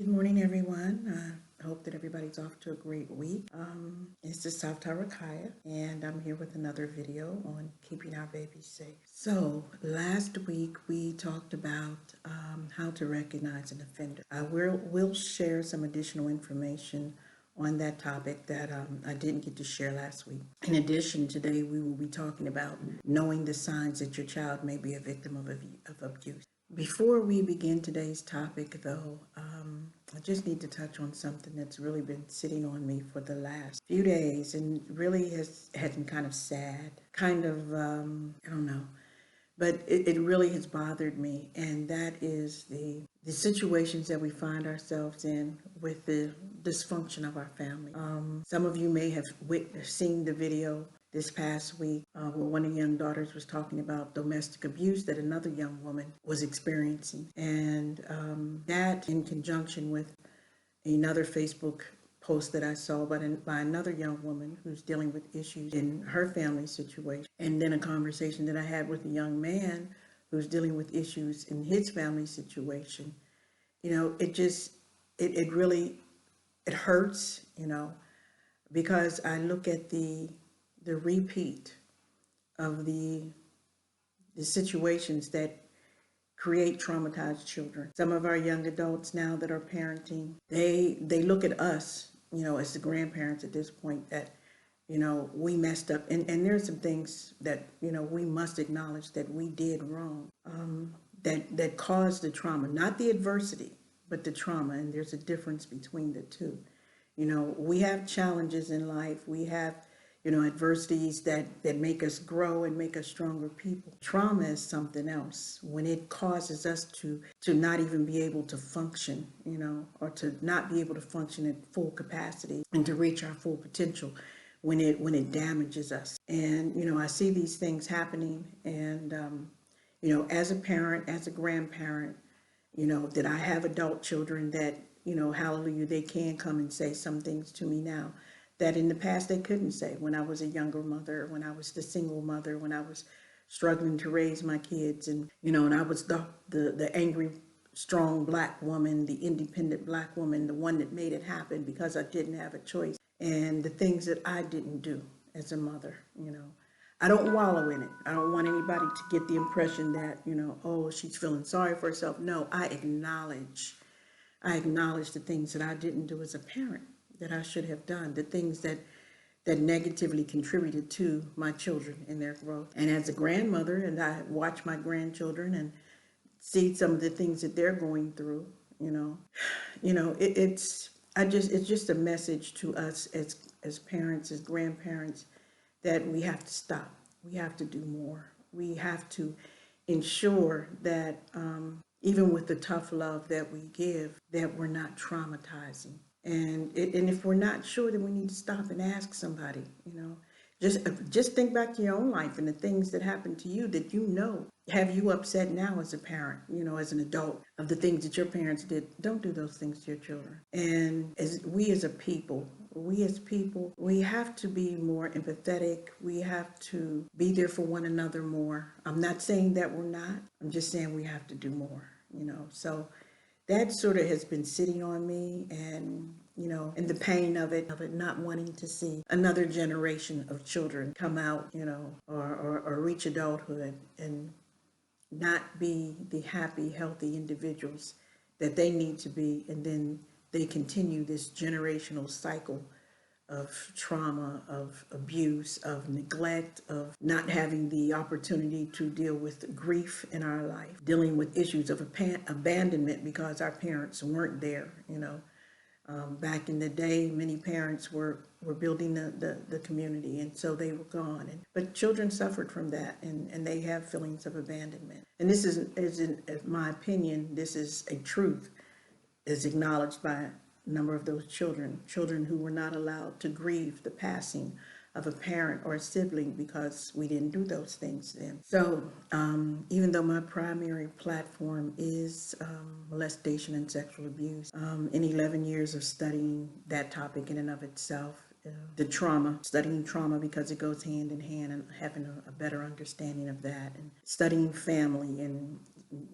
Good morning, everyone. I hope that everybody's off to a great week. It's the Savtah Racayah, and I'm here with another video on keeping our babies safe. So last week we talked about how to recognize an offender. We'll share some additional information on that topic that I didn't get to share last week. In addition, today we will be talking about knowing the signs that your child may be a victim of abuse. Before we begin today's topic, though, I just need to touch on something that's really been sitting on me for the last few days and really has been kind of sad, I don't know, but it really has bothered me, and that is the situations that we find ourselves in with the dysfunction of our family. Some of you may have seen the video this past week where one of the young daughters was talking about domestic abuse that another young woman was experiencing, and that in conjunction with another Facebook post that I saw by another young woman who's dealing with issues in her family situation, and then a conversation that I had with a young man who's dealing with issues in his family situation. It really hurts, because I look at the repeat of the situations that create traumatized children. Some of our young adults now that are parenting, they look at us, as the grandparents at this point, that, we messed up. And there are some things that, we must acknowledge that we did wrong, that caused the trauma, not the adversity, but the trauma. And there's a difference between the two. We have challenges in life. We have adversities that make us grow and make us stronger people. Trauma is something else. When it causes us to not even be able to function, or to not be able to function at full capacity and to reach our full potential, when it damages us. And, I see these things happening, and, as a parent, as a grandparent, that I have adult children that, hallelujah, they can come and say some things to me now that in the past they couldn't say. When I was a younger mother, when I was the single mother, when I was struggling to raise my kids, and and I was the angry, strong Black woman, the independent Black woman, the one that made it happen because I didn't have a choice, and the things that I didn't do as a mother. I don't wallow in it. I don't want anybody to get the impression that oh, she's feeling sorry for herself. No, I acknowledge the things that I didn't do as a parent, that I should have done, the things that negatively contributed to my children and their growth. And as a grandmother, and I watch my grandchildren and see some of the things that they're going through, it's just a message to us as parents, as grandparents, that we have to stop. We have to do more. We have to ensure that even with the tough love that we give, that we're not traumatizing. And if we're not sure, then we need to stop and ask somebody, Just think back to your own life and the things that happened to you that have you upset now as a parent, as an adult, of the things that your parents did. Don't do those things to your children. And as a people, we have to be more empathetic. We have to be there for one another more. I'm not saying that we're not. I'm just saying we have to do more, So that sort of has been sitting on me, and and the pain of it, not wanting to see another generation of children come out, or reach adulthood and not be the happy, healthy individuals that they need to be, and then they continue this generational cycle of trauma, of abuse, of neglect, of not having the opportunity to deal with grief in our life, dealing with issues of abandonment because our parents weren't there. Back in the day, many parents were building the community, and so they were gone. But children suffered from that, and they have feelings of abandonment. And this in my opinion, this is a truth, is acknowledged by a number of those children who were not allowed to grieve the passing of a parent or a sibling because we didn't do those things then. So even though my primary platform is molestation and sexual abuse, in 11 years of studying that topic in and of itself, studying trauma because it goes hand in hand, and having a better understanding of that, and studying family, and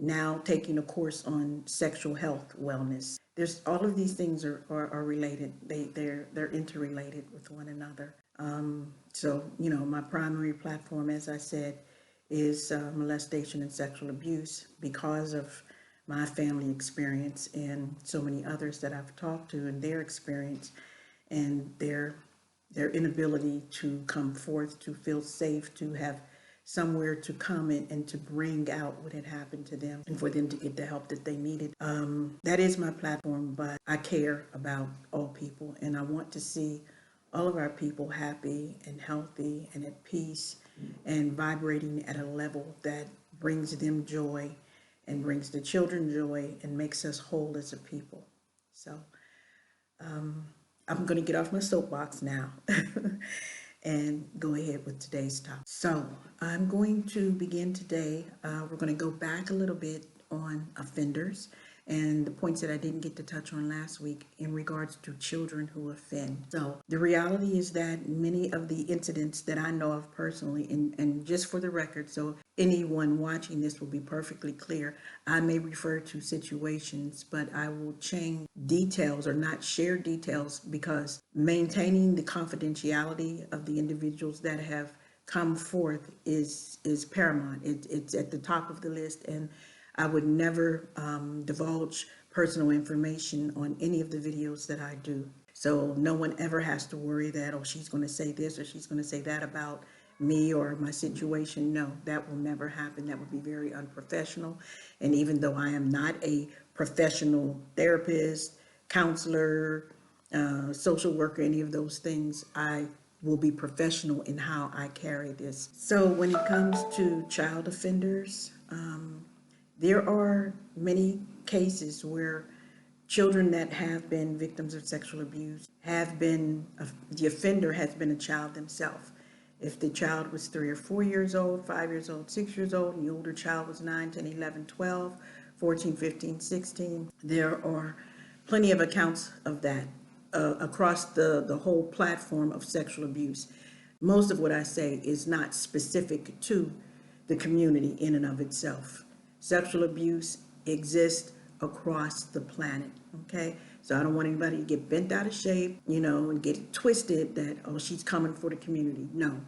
now taking a course on sexual health wellness, there's all of these things are related. They're interrelated with one another. So, my primary platform, as I said, is molestation and sexual abuse because of my family experience and so many others that I've talked to and their experience and their inability to come forth, to feel safe, to have somewhere to come in and to bring out what had happened to them and for them to get the help that they needed. That is my platform, but I care about all people and I want to see all of our people happy and healthy and at peace and vibrating at a level that brings them joy and brings the children joy and makes us whole as a people. So I'm going to get off my soapbox now and go ahead with today's topic. So I'm going to begin today. We're going to go back a little bit on offenders and the points that I didn't get to touch on last week in regards to children who offend. So the reality is that many of the incidents that I know of personally, and just for the record, so anyone watching this will be perfectly clear, I may refer to situations, but I will change details or not share details because maintaining the confidentiality of the individuals that have come forth is paramount. It's at the top of the list, and I would never divulge personal information on any of the videos that I do. So no one ever has to worry that, oh, she's going to say this or she's going to say that about me or my situation. No, that will never happen. That would be very unprofessional. And even though I am not a professional therapist, counselor, social worker, any of those things, I will be professional in how I carry this. So when it comes to child offenders, there are many cases where children that have been victims of sexual abuse have been, the offender has been a child themselves. If the child was 3 or 4 years old, 5 years old, 6 years old, and the older child was 9, 10, 11, 12, 14, 15, 16, there are plenty of accounts of that across the whole platform of sexual abuse. Most of what I say is not specific to the community in and of itself. Sexual abuse exists across the planet, okay? So I don't want anybody to get bent out of shape, and get it twisted that, oh, she's coming for the community. No.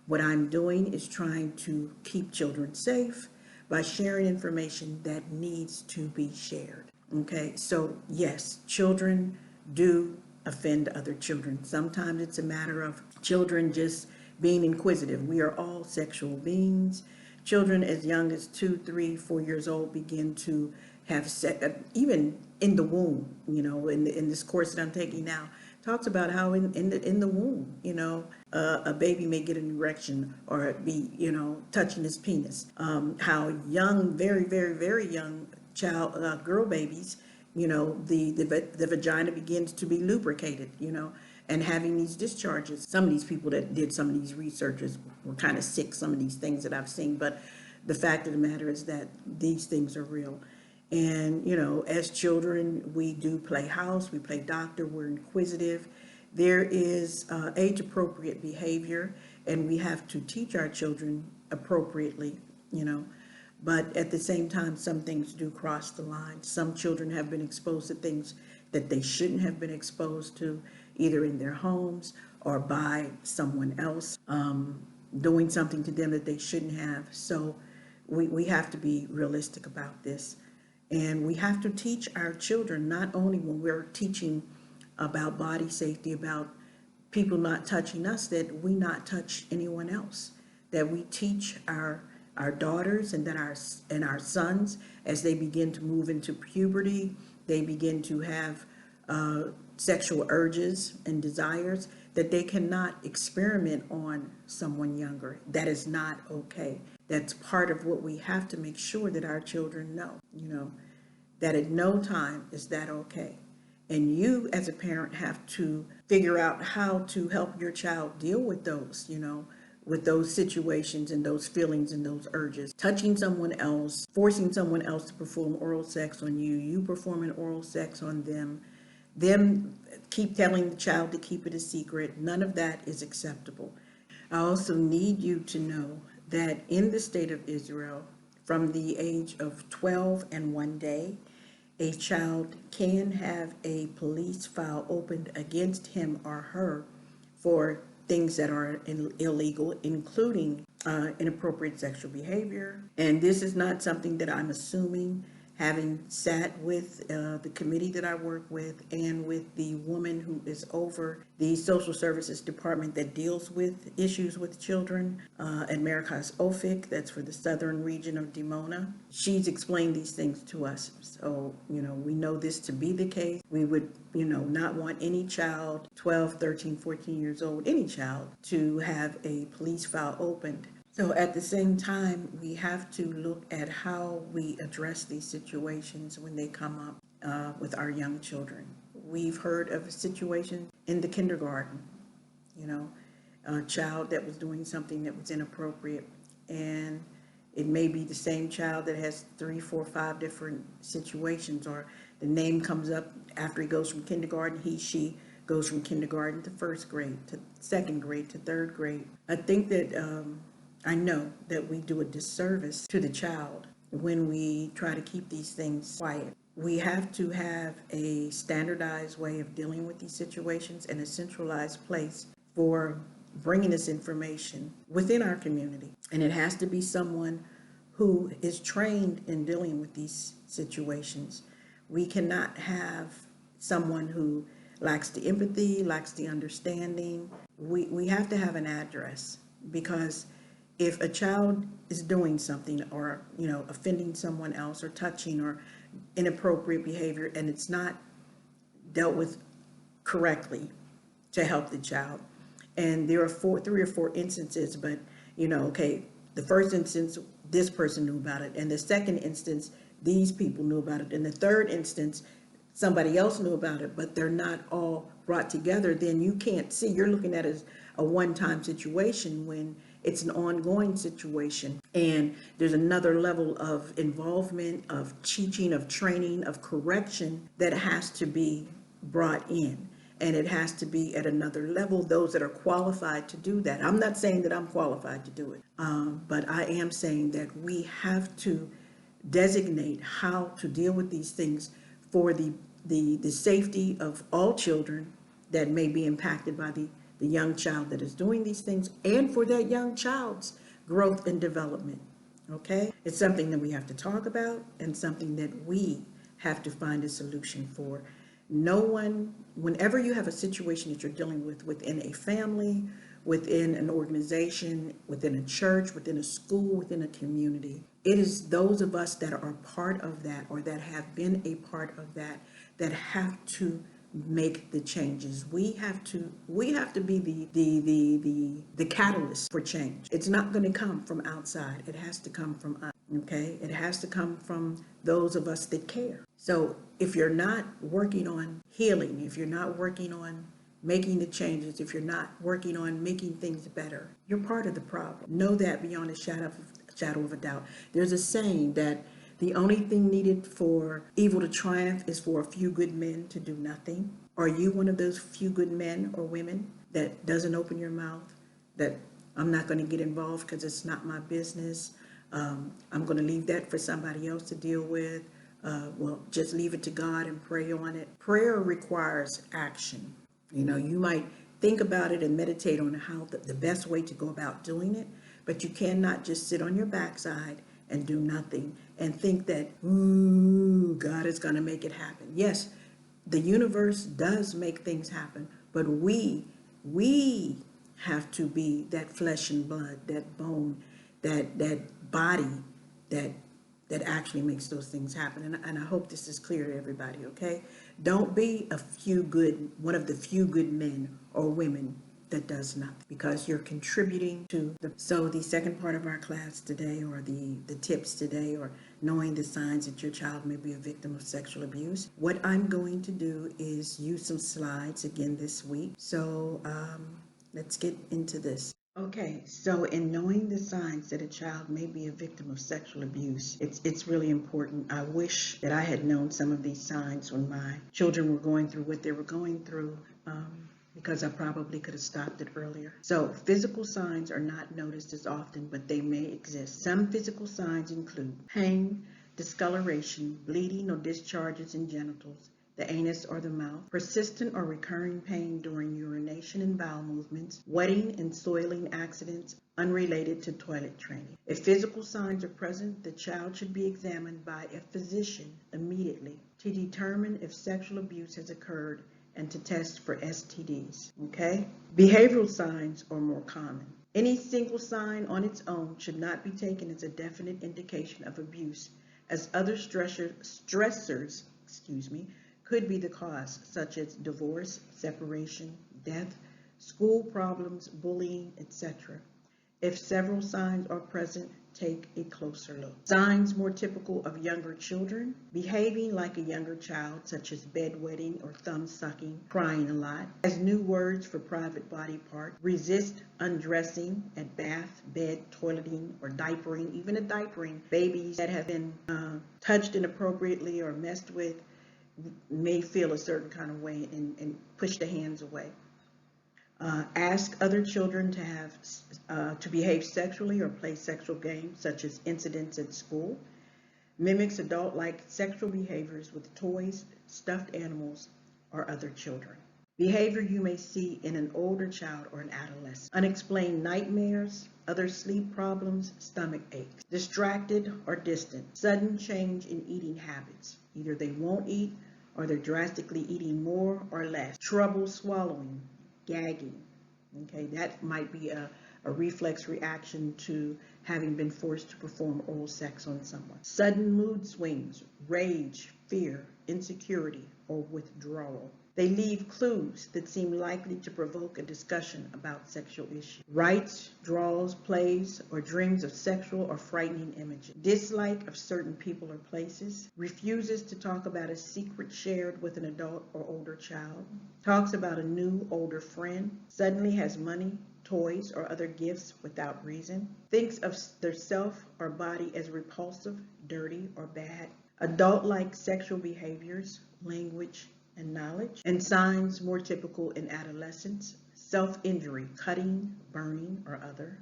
What I'm doing is trying to keep children safe by sharing information that needs to be shared, okay? So yes, children do offend other children. Sometimes it's a matter of children just being inquisitive. We are all sexual beings. Children as young as 2, 3, 4 years old begin to have sex, even in the womb. In this course that I'm taking now, talks about how in the womb, a baby may get an erection or be, touching his penis. How young, very, very, very young girl babies, the vagina begins to be lubricated, and having these discharges. Some of these people that did some of these researches were kind of sick, some of these things that I've seen, but the fact of the matter is that these things are real. And, as children, we do play house, we play doctor, we're inquisitive. There is age-appropriate behavior, and we have to teach our children appropriately, But at the same time, some things do cross the line. Some children have been exposed to things that they shouldn't have been exposed to, either in their homes or by someone else doing something to them that they shouldn't have. So we have to be realistic about this. And we have to teach our children, not only when we're teaching about body safety, about people not touching us, that we not touch anyone else, that we teach our daughters and our sons as they begin to move into puberty, they begin to have sexual urges and desires, that they cannot experiment on someone younger. That is not okay. That's part of what we have to make sure that our children know, that at no time is that okay. And you as a parent have to figure out how to help your child deal with those, with those situations and those feelings and those urges. Touching someone else, forcing someone else to perform oral sex on you, you performing oral sex on them keep telling the child to keep it a secret. None of that is acceptable. I also need you to know that in the state of Israel, from the age of 12 and 1 day, a child can have a police file opened against him or her for things that are illegal, including inappropriate sexual behavior. And this is not something that I'm assuming, having sat with the committee that I work with and with the woman who is over the social services department that deals with issues with children at Maracas OFIC, that's for the southern region of Dimona. She's explained these things to us. So, we know this to be the case. We would, not want any child, 12, 13, 14 years old, any child, to have a police file opened. So at the same time, we have to look at how we address these situations when they come up with our young children. We've heard of a situation in the kindergarten, a child that was doing something that was inappropriate, and it may be the same child that has 3, 4, 5 different situations, or the name comes up after he goes from kindergarten, she goes from kindergarten to first grade, to second grade, to third grade. I think that I know that we do a disservice to the child when we try to keep these things quiet. We have to have a standardized way of dealing with these situations and a centralized place for bringing this information within our community. And it has to be someone who is trained in dealing with these situations. We cannot have someone who lacks the empathy, lacks the understanding. We have to have an address, because if a child is doing something or, offending someone else or touching or inappropriate behavior, and it's not dealt with correctly to help the child, and there are 3 or 4 instances, but, okay, the first instance, this person knew about it, and the second instance, these people knew about it, and the third instance, somebody else knew about it, but they're not all brought together, then you can't see. You're looking at it as a one-time situation when it's an ongoing situation. And there's another level of involvement, of teaching, of training, of correction that has to be brought in. And it has to be at another level, those that are qualified to do that. I'm not saying that I'm qualified to do it, but I am saying that we have to designate how to deal with these things for the safety of all children that may be impacted by the young child that is doing these things, and for that young child's growth and development. Okay? It's something that we have to talk about, and something that we have to find a solution for. No one, whenever you have a situation that you're dealing with within a family, within an organization, within a church, within a school, within a community, it is those of us that are part of that, or that have been a part of that, that have to make the changes. We have to be the catalyst for change. It's not going to come from outside. It has to come from us. Okay? It has to come from those of us that care. So if you're not working on healing, if you're not working on making the changes, if you're not working on making things better, you're part of the problem. Know that beyond a shadow of a doubt. There's a saying that the only thing needed for evil to triumph is for a few good men to do nothing. Are you one of those few good men or women that doesn't open your mouth, that I'm not going to get involved because it's not my business? I'm going to leave that for somebody else to deal with. Well, just leave it to God and pray on it. Prayer requires action. You might think about it and meditate on how the best way to go about doing it, but you cannot just sit on your backside and do nothing and think that, God is going to make it happen. Yes, the universe does make things happen, but we have to be that flesh and blood, that bone, that body that actually makes those things happen. And I hope this is clear to everybody, okay? Don't be one of the few good men or women that does nothing, because you're contributing to so the second part of our class today, or the tips today, or knowing the signs that your child may be a victim of sexual abuse. What I'm going to do is use some slides again this week. So let's get into this. Okay, so in knowing the signs that a child may be a victim of sexual abuse, it's really important. I wish that I had known some of these signs when my children were going through what they were going through, because I probably could have stopped it earlier. So physical signs are not noticed as often, but they may exist. Some physical signs include pain, discoloration, bleeding or discharges in genitals, the anus or the mouth, persistent or recurring pain during urination and bowel movements, wetting and soiling accidents unrelated to toilet training. If physical signs are present, the child should be examined by a physician immediately to determine if sexual abuse has occurred and to test for STDs. Okay? Behavioral signs are more common. Any single sign on its own should not be taken as a definite indication of abuse, as other stressors could be the cause, such as divorce, separation, death, school problems, bullying, etc. If several signs are present, take a closer look. Signs more typical of younger children: behaving like a younger child, such as bedwetting or thumb sucking, crying a lot, has new words for private body part, resist undressing at bath, bed, toileting, or diapering, even a diapering. Babies that have been touched inappropriately or messed with may feel a certain kind of way and push the hands away. Ask other children to behave sexually or play sexual games, such as incidents at school. Mimics adult-like sexual behaviors with toys, stuffed animals, or other children. Behavior you may see in an older child or an adolescent: unexplained nightmares, other sleep problems, stomach aches, distracted or distant, sudden change in eating habits. Either they won't eat or they're drastically eating more or less, trouble swallowing, gagging. Okay, that might be a reflex reaction to having been forced to perform oral sex on someone. Sudden mood swings, rage, fear, insecurity, or withdrawal. They leave clues that seem likely to provoke a discussion about sexual issues. Writes, draws, plays, or dreams of sexual or frightening images. Dislike of certain people or places. Refuses to talk about a secret shared with an adult or older child. Talks about a new older friend. Suddenly has money, toys, or other gifts without reason. Thinks of their self or body as repulsive, dirty, or bad. Adult-like sexual behaviors, language, and knowledge. And signs more typical in adolescence: self-injury, cutting, burning, or other.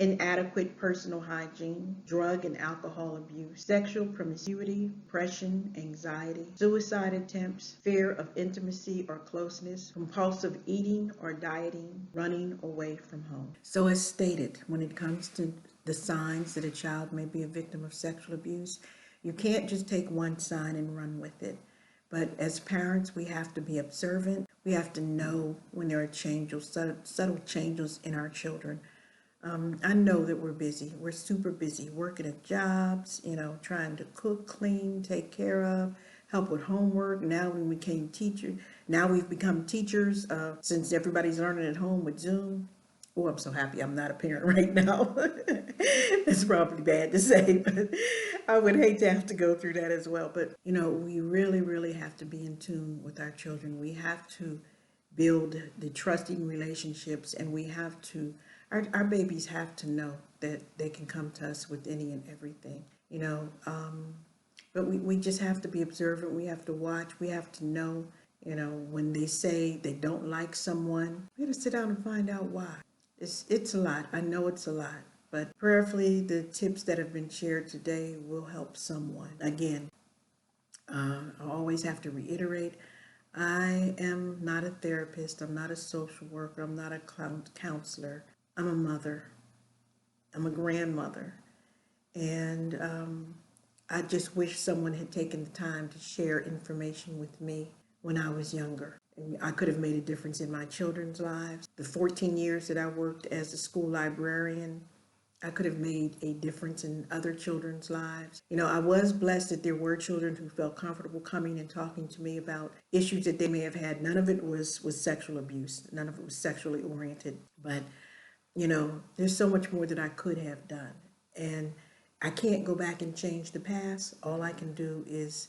Inadequate personal hygiene, drug and alcohol abuse, sexual promiscuity, depression, anxiety, suicide attempts, fear of intimacy or closeness, compulsive eating or dieting, running away from home. So as stated, when it comes to the signs that a child may be a victim of sexual abuse, you can't just take one sign and run with it. But as parents, we have to be observant. We have to know when there are changes, subtle changes in our children. I know that we're busy. We're super busy working at jobs, trying to cook, clean, take care of, help with homework. Now we've become teachers since everybody's learning at home with Zoom. Oh, I'm so happy I'm not a parent right now. That's probably bad to say, but I would hate to have to go through that as well. But, we really, really have to be in tune with our children. We have to build the trusting relationships, and we have to, our babies have to know that they can come to us with any and everything, but we just have to be observant. We have to watch. We have to know, when they say they don't like someone, we have to sit down and find out why. It's a lot. I know it's a lot, but prayerfully, the tips that have been shared today will help someone. Again, I always have to reiterate, I am not a therapist. I'm not a social worker. I'm not a counselor. I'm a mother. I'm a grandmother. And I just wish someone had taken the time to share information with me when I was younger. I could have made a difference in my children's lives. The 14 years that I worked as a school librarian, I could have made a difference in other children's lives. I was blessed that there were children who felt comfortable coming and talking to me about issues that they may have had. None of it was sexual abuse. None of it was sexually oriented. But, there's so much more that I could have done. And I can't go back and change the past. All I can do is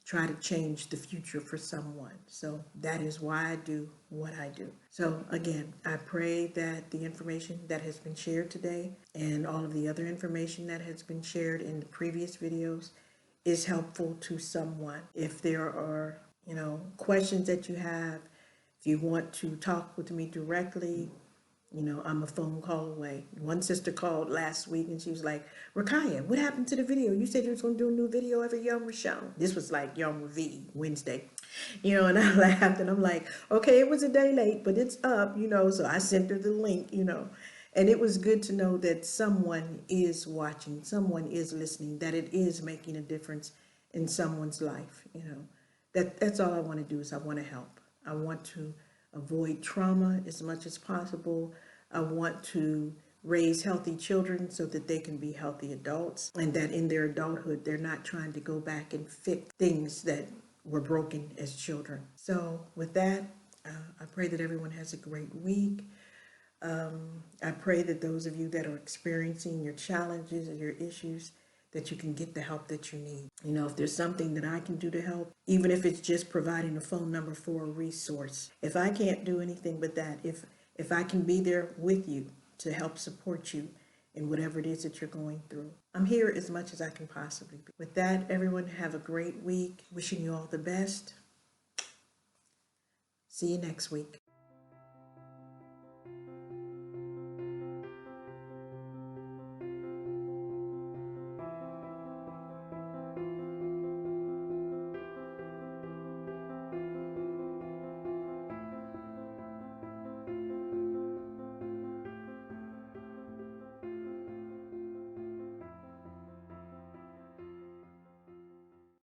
try to change the future for someone. So that is why I do what I do. So again, I pray that the information that has been shared today and all of the other information that has been shared in the previous videos is helpful to someone. If there are, questions that you have, if you want to talk with me directly, You know, I'm a phone call away. One sister called last week and she was like, Racayah, what happened to the video? You said you was going to do a new video every Yom Rishon. This was like Yom Revi, Wednesday. You know, and I laughed and I'm like, okay, it was a day late, but it's up, you know. So I sent her the link, you know. And it was good to know that someone is watching, someone is listening, that it is making a difference in someone's life, you know. That's all I want to do is I want to help. I want to avoid trauma as much as possible. I want to raise healthy children so that they can be healthy adults, and that in their adulthood, they're not trying to go back and fix things that were broken as children. So with that, I pray that everyone has a great week. I pray that those of you that are experiencing your challenges and your issues, that you can get the help that you need. You know, if there's something that I can do to help, even if it's just providing a phone number for a resource. If I can't do anything but that, if I can be there with you to help support you in whatever it is that you're going through, I'm here as much as I can possibly be. With that, everyone have a great week. Wishing you all the best. See you next week.